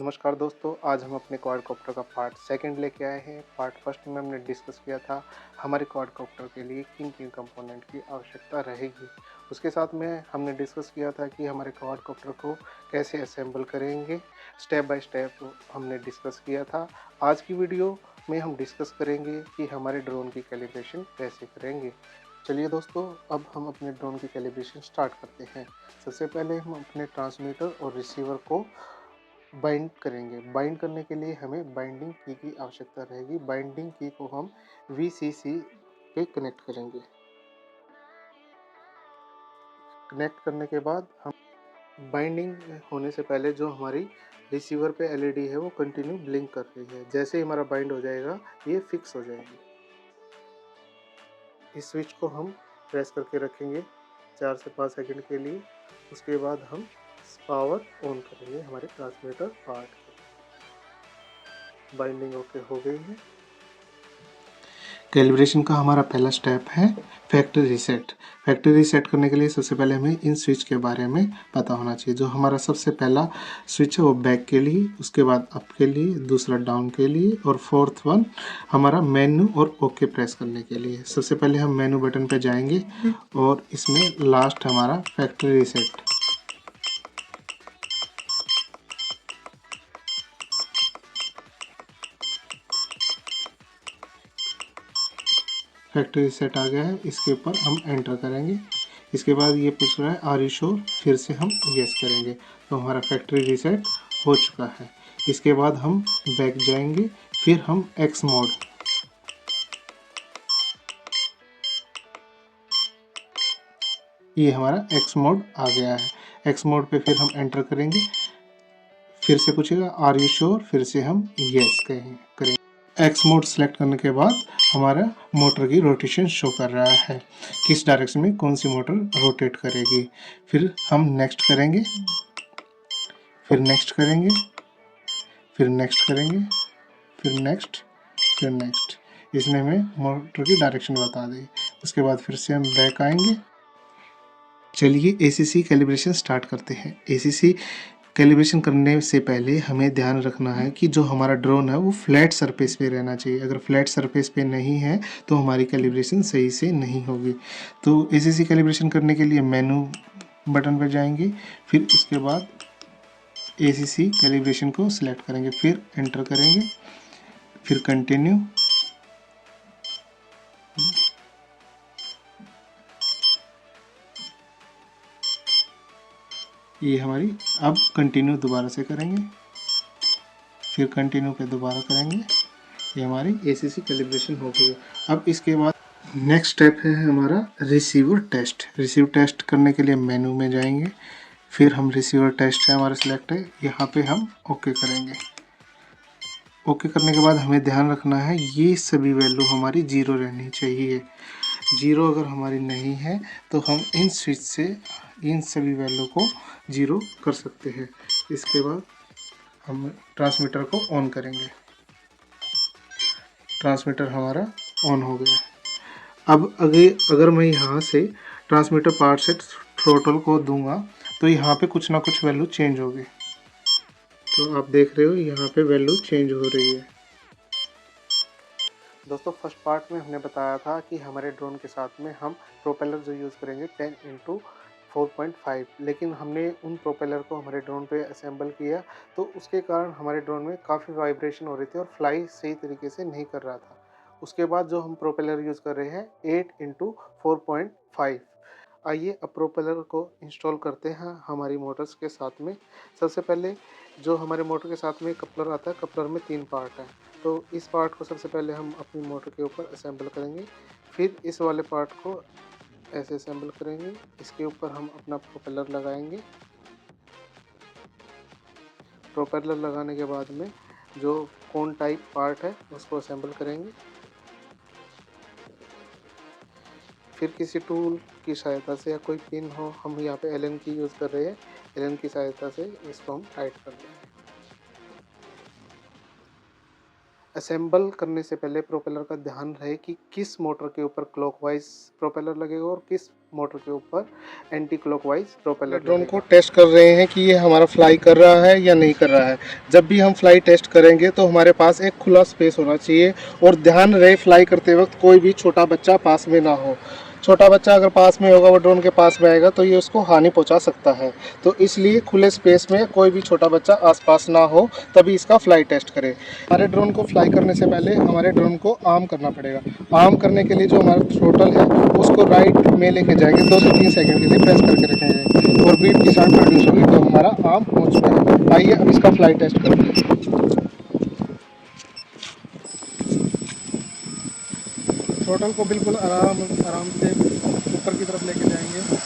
नमस्कार दोस्तों, आज हम अपने क्वाडकॉप्टर का पार्ट सेकंड लेके आए हैं। पार्ट फर्स्ट में हमने डिस्कस किया था हमारे क्वाडकॉप्टर के लिए किन-किन कंपोनेंट की आवश्यकता रहेगी। उसके साथ में हमने डिस्कस किया था कि हमारे क्वाडकॉप्टर को कैसे असेंबल करेंगे, स्टेप बाय स्टेप हमने डिस्कस किया था। आज की वीडियो में हम डिस्कस करेंगे कि हमारे ड्रोन की कैलिब्रेशन कैसे करेंगे। चलिए दोस्तों, अब हम अपने ड्रोन की कैलिब्रेशन स्टार्ट करते हैं। सबसे पहले हम अपने ट्रांसमीटर और रिसीवर को बाइंड करेंगे। बाइंड करने के लिए हमें बाइंडिंग की आवश्यकता रहेगी। बाइंडिंग की को हम वीसीसी पे कनेक्ट करेंगे। कनेक्ट करने के बाद हम बाइंडिंग होने से पहले जो हमारी रिसीवर पे एलईडी है वो कंटिन्यू ब्लिंक कर रही है। जैसे ही हमारा बाइंड हो जाएगा ये फिक्स हो जाएगी। इस स्विच को हम प्रेस करके रखेंगे 4 से 5 सेकंड के लिए। उसके बाद हम पावर ऑन करेंगे हमारे ट्रांसमीटर पार्ट की। बाइंडिंग ओके हो गई है। कैलिब्रेशन का हमारा पहला स्टेप है फैक्ट्री रीसेट। फैक्ट्री रीसेट करने के लिए सबसे पहले हमें इन स्विच के बारे में पता होना चाहिए। जो हमारा सबसे पहला स्विच है वो बैक के लिए, उसके बाद अप के लिए, दूसरा डाउन के लिए और फोर्थ वन हमारा मेनू और ओके प्रेस करने के लिए। सबसे पहले हम मेनू बटन पे जाएंगे और इसमें लास्ट हमारा फैक्ट्री रीसेट। फैक्ट्री रीसेट आ गया है, इसके ऊपर हम एंटर करेंगे। इसके बाद ये पूछ रहा है आर यू श्योर, फिर से हम यस करेंगे तो हमारा फैक्ट्री रीसेट हो चुका है। इसके बाद हम बैक जाएंगे, फिर हम एक्स मोड, ये हमारा एक्स मोड आ गया है। एक्स मोड पे फिर हम एंटर करेंगे, फिर से पूछेगा आर यू श्योर, फिर से हम यस करेंगे। एक्स मोड सेलेक्ट करने के बाद हमारा मोटर की रोटेशन शो कर रहा है, किस डायरेक्शन में कौन सी मोटर रोटेट करेगी। फिर हम नेक्स्ट करेंगे, फिर नेक्स्ट करेंगे, फिर नेक्स्ट करेंगे, फिर नेक्स्ट, फिर नेक्स्ट। इसने हमें मोटर की डायरेक्शन बता दी। उसके बाद फिर से हम बैक आएंगे। चलिए एसीसी कैलिब्रेशन स्टार्ट करते हैं। एसीसी कैलिब्रेशन करने से पहले हमें ध्यान रखना है कि जो हमारा ड्रोन है वो फ्लैट सरफेस पे रहना चाहिए। अगर फ्लैट सरफेस पे नहीं है तो हमारी कैलिब्रेशन सही से नहीं होगी। तो एसीसी कैलिब्रेशन करने के लिए मेनू बटन पर जाएंगे, फिर उसके बाद एसीसी कैलिब्रेशन को सिलेक्ट करेंगे, फिर एंटर करेंगे, फिर कंटिन्यू, ये हमारी अब कंटिन्यू दोबारा से करेंगे, फिर कंटिन्यू पे दोबारा करेंगे। ये हमारी एसीसी कैलिब्रेशन हो गई है। अब इसके बाद नेक्स्ट स्टेप है हमारा रिसीवर टेस्ट। रिसीवर टेस्ट करने के लिए मेनू में जाएंगे, फिर हम रिसीवर टेस्ट है हमारा सिलेक्ट है, यहाँ पे हम ओके करेंगे। ओके करने के बाद हमें ध्यान रखना है ये सभी वैल्यू हमारी जीरो रहनी चाहिए। जीरो अगर हमारी नहीं है तो हम इन स्विच से इन सभी वैल्यू को जीरो कर सकते हैं। इसके बाद हम ट्रांसमीटर को ऑन करेंगे। ट्रांसमीटर हमारा ऑन हो गया। अब अगर मैं यहाँ से ट्रांसमीटर पार्ट से थ्रोटल को दूंगा तो यहाँ पे कुछ ना कुछ वैल्यू चेंज होगी। तो आप देख रहे हो यहाँ पे वैल्यू चेंज हो रही है। दोस्तों फर्स्ट पार्ट में हमने बताया था कि हमारे ड्रोन के साथ में हम प्रोपेलर जो यूज़ करेंगे 10x4.5, लेकिन हमने उन प्रोपेलर को हमारे ड्रोन पे असेंबल किया तो उसके कारण हमारे ड्रोन में काफ़ी वाइब्रेशन हो रही थी और फ्लाई सही तरीके से नहीं कर रहा था। उसके बाद जो हम प्रोपेलर यूज़ कर रहे हैं 8x4.5। आइए अब प्रोपेलर को इंस्टॉल करते हैं हमारी मोटर्स के साथ में। सबसे पहले जो हमारे मोटर के साथ में कपलर आता है, कपलर में 3 पार्ट हैं। तो इस पार्ट को सबसे पहले हम अपनी मोटर के ऊपर असेंबल करेंगे, फिर इस वाले पार्ट को ऐसे असेंबल करेंगे। इसके ऊपर हम अपना प्रोपेलर लगाएंगे। प्रोपेलर लगाने के बाद में जो कोन टाइप पार्ट है उसको असेंबल करेंगे। फिर किसी टूल की सहायता से या कोई पिन हो, हम यहाँ पे एलन की यूज़ कर रहे हैं, एलन की सहायता से इसको हम टाइट कर देंगे। असेंबल करने से पहले प्रोपेलर का ध्यान रहे कि किस मोटर के ऊपर क्लॉकवाइज प्रोपेलर लगेगा और किस मोटर के ऊपर एंटी क्लॉकवाइज प्रोपेलर। ड्रोन को टेस्ट कर रहे हैं कि ये हमारा फ्लाई कर रहा है या नहीं कर रहा है। जब भी हम फ्लाई टेस्ट करेंगे तो हमारे पास एक खुला स्पेस होना चाहिए और ध्यान रहे फ्लाई करते वक्त कोई भी छोटा बच्चा पास में ना हो। छोटा बच्चा अगर पास में होगा, वो ड्रोन के पास में आएगा तो ये उसको हानि पहुंचा सकता है। तो इसलिए खुले स्पेस में कोई भी छोटा बच्चा आसपास ना हो, तभी इसका फ्लाई टेस्ट करें। हमारे ड्रोन को फ्लाई करने से पहले हमारे ड्रोन को आर्म करना पड़ेगा। आर्म करने के लिए जो हमारा थ्रोटल है उसको राइट में लेके जाएंगे, 2 से 3 सेकंड के लिए प्रेस करके रखेंगे और बीट की साउंड प्रोड्यूस होगी तो हमारा आर्म पहुंच चुका है। आइए अब इसका फ्लाई टेस्ट करते हैं। थ्रोटल को बिल्कुल आराम आराम से ऊपर की तरफ लेके जाएंगे।